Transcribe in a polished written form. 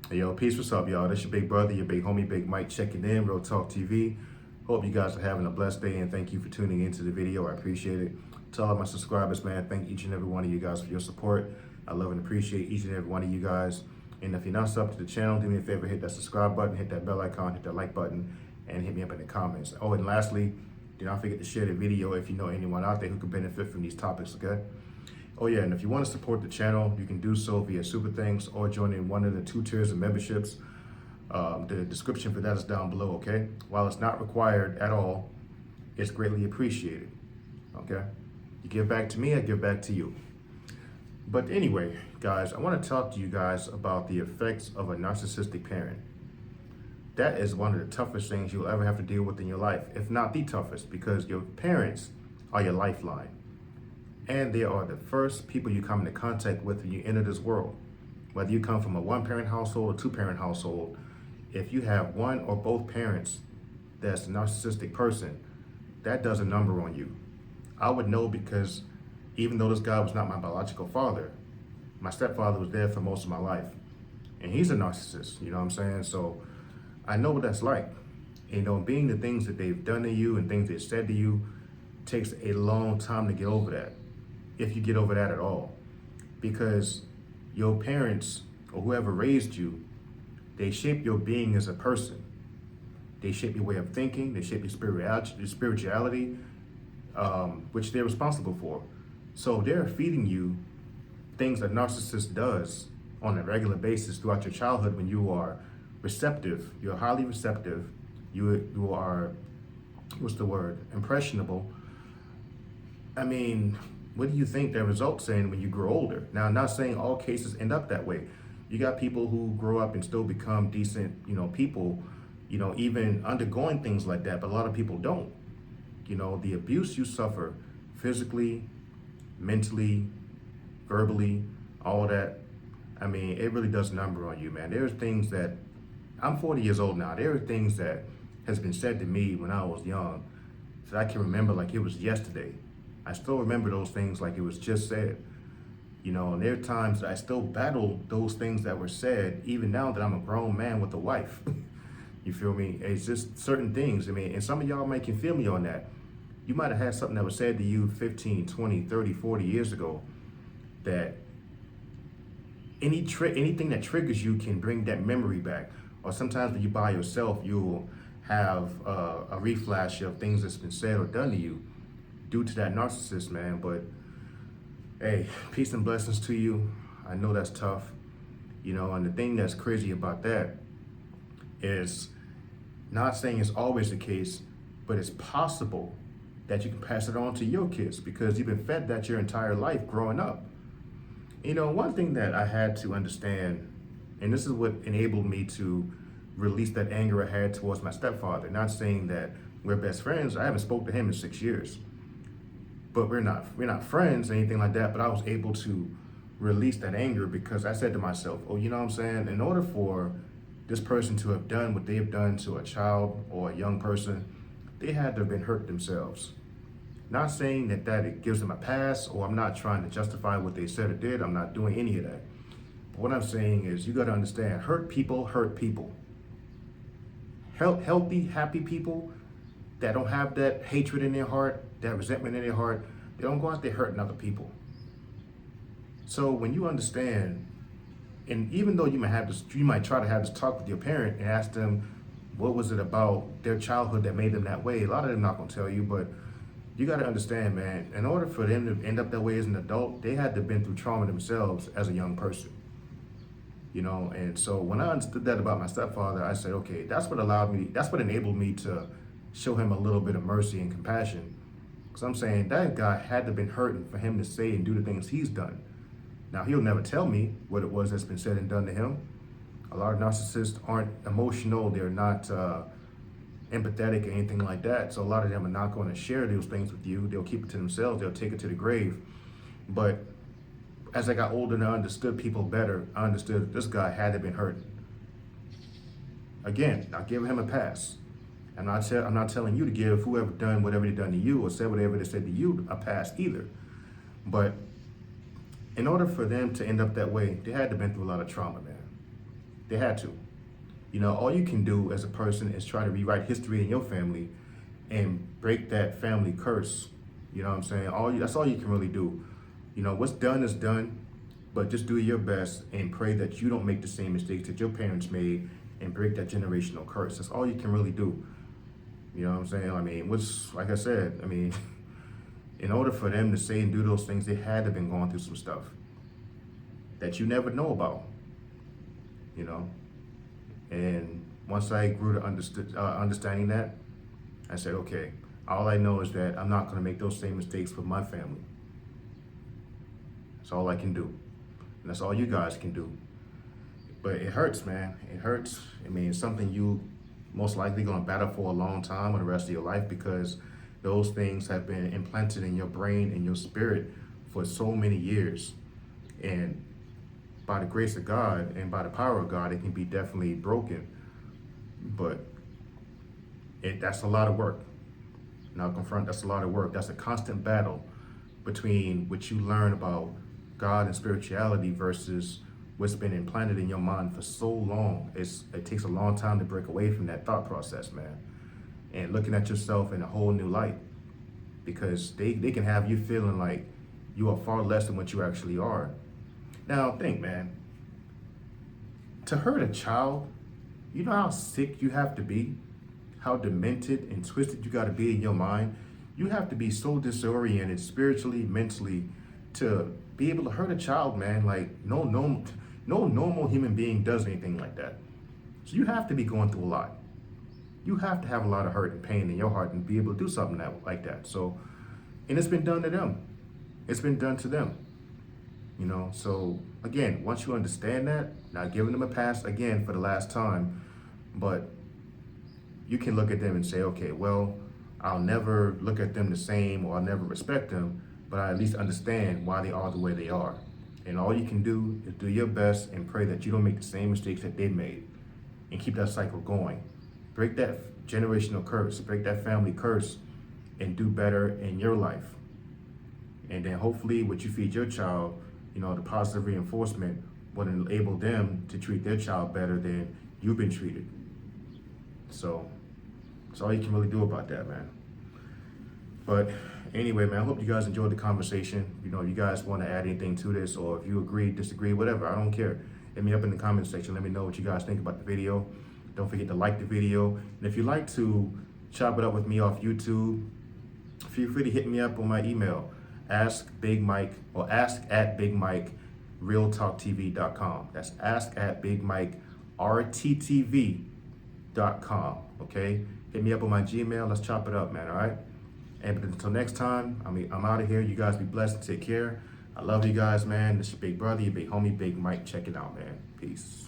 Hey, yo, peace, what's up, y'all? This your big brother, your big homie, Big Mike, checking in, RealTalkTV. Hope you guys are having a blessed day, and thank you for tuning into the video. I appreciate it. To all of my subscribers, man, thank each and every one of you guys for your support. I love and appreciate each and every one of you guys. And if you're not subbed to the channel, do me a favor, hit that subscribe button, hit that bell icon, hit that like button, and hit me up in the comments. Oh, and lastly, do not forget to share the video if you know anyone out there who could benefit from these topics, okay? Oh yeah, and if you want to support the channel, you can do so via Super Thanks or join in one of the 2 tiers of memberships. The description for that is down below, okay? While it's not required at all, it's greatly appreciated, okay? You give back to me, I give back to you. But anyway, guys, I want to talk to you guys about the effects of a narcissistic parent. That is one of the toughest things you'll ever have to deal with in your life, if not the toughest, because your parents are your lifeline. And they are the first people you come into contact with when you enter this world. Whether you come from a 1-parent household or 2-parent household, if you have one or both parents that's a narcissistic person, that does a number on you. I would know because even though this guy was not my biological father, my stepfather was there for most of my life. And he's a narcissist, you know what I'm saying? So I know what that's like. You know, being the things that they've done to you and things they've said to you takes a long time to get over that, if you get over that at all. Because your parents or whoever raised you, they shape your being as a person. They shape your way of thinking, they shape your spirituality, which they're responsible for. So they're feeding you things that narcissist does on a regular basis throughout your childhood when you are receptive, you're highly receptive, you are, what's the word, impressionable. I mean, what do you think that results in when you grow older? Now, I'm not saying all cases end up that way. You got people who grow up and still become decent, people, even undergoing things like that, but a lot of people don't. The abuse you suffer physically, mentally, verbally, all that, I mean, it really does a number on you, man. There's things that, I'm 40 years old now, there are things that has been said to me when I was young that I can remember like it was yesterday. I still remember those things like it was just said. And there are times that I still battle those things that were said, even now that I'm a grown man with a wife. You feel me? It's just certain things. I mean, and some of y'all might can feel me on that. You might have had something that was said to you 15, 20, 30, 40 years ago that anything that triggers you can bring that memory back. Or sometimes when you're by yourself, you'll have a reflash of things that's been said or done to you due to that narcissist, man. But hey, peace and blessings to you. I know that's tough, and the thing that's crazy about that is not saying it's always the case, but it's possible that you can pass it on to your kids because you've been fed that your entire life growing up. One thing that I had to understand, and this is what enabled me to release that anger I had towards my stepfather, not saying that we're best friends. I haven't spoken to him in 6 years. But we're not friends or anything like that, but I was able to release that anger because I said to myself, oh, you know what I'm saying? In order for this person to have done what they've done to a child or a young person, they had to have been hurt themselves. Not saying that it gives them a pass, or I'm not trying to justify what they said or did. I'm not doing any of that. But what I'm saying is you got to understand, hurt people hurt people. Healthy, happy people that don't have that hatred in their heart, that resentment in their heart, they don't go out there hurting other people. So when you understand, and even though you might try to have this talk with your parent and ask them what was it about their childhood that made them that way, a lot of them not gonna tell you, but you gotta understand, man, in order for them to end up that way as an adult, they had to have been through trauma themselves as a young person. And so when I understood that about my stepfather, I said, okay, that's what enabled me to show him a little bit of mercy and compassion. Because I'm saying that guy had to have been hurting for him to say and do the things he's done. Now, he'll never tell me what it was that's been said and done to him. A lot of narcissists aren't emotional. They're not empathetic or anything like that. So a lot of them are not going to share those things with you. They'll keep it to themselves. They'll take it to the grave. But as I got older and I understood people better, I understood this guy had to have been hurt. Again, not giving him a pass. I'm not telling you to give whoever done whatever they done to you or said whatever they said to you a pass either. But in order for them to end up that way, they had to have been through a lot of trauma, man. They had to. You know, all you can do as a person is try to rewrite history in your family and break that family curse. You know what I'm saying? That's all you can really do. You know, what's done is done, but just do your best and pray that you don't make the same mistakes that your parents made and break that generational curse. That's all you can really do. You know what I'm saying? I mean, like I said, I mean, in order for them to say and do those things, they had to have been going through some stuff that you never know about, you know? And once I grew to understanding that, I said, okay, all I know is that I'm not going to make those same mistakes with my family. That's all I can do. And that's all you guys can do. But it hurts, man. It hurts. I mean, it's something you most likely going to battle for a long time or the rest of your life, because those things have been implanted in your brain and your spirit for so many years. And by the grace of God and by the power of God, it can be definitely broken. But that's a lot of work. Now confront, that's a lot of work. That's a constant battle between what you learn about God and spirituality versus what's been implanted in your mind for so long. It takes a long time to break away from that thought process, man. And looking at yourself in a whole new light, because they can have you feeling like you are far less than what you actually are. Now think, man, to hurt a child, you know how sick you have to be, how demented and twisted you got to be in your mind. You have to be so disoriented spiritually, mentally, to be able to hurt a child, man. Like no normal human being does anything like that. So you have to be going through a lot. You have to have a lot of hurt and pain in your heart and be able to do something like that. So, and it's been done to them. It's been done to them. You know, so again, once you understand that, not giving them a pass again for the last time, but you can look at them and say, okay, well, I'll never look at them the same, or I'll never respect them, but I at least understand why they are the way they are. And all you can do is do your best and pray that you don't make the same mistakes that they made, and keep that cycle going. Break that generational curse, break that family curse, and do better in your life. And then hopefully what you feed your child, you know, the positive reinforcement will enable them to treat their child better than you've been treated. So that's all you can really do about that, man. But anyway, man, I hope you guys enjoyed the conversation. You know, if you guys want to add anything to this, or if you agree, disagree, whatever, I don't care. Hit me up in the comment section. Let me know what you guys think about the video. Don't forget to like the video. And if you'd like to chop it up with me off YouTube, feel free to hit me up on my email, ask@BigMike RealTalkTV.com. That's ask@BigMikeRTTV.com. Okay? Hit me up on my Gmail. Let's chop it up, man. All right? And until next time, I'm out of here. You guys be blessed and take care. I love you guys, man. This is your big brother, your big homie, Big Mike. Check it out, man. Peace.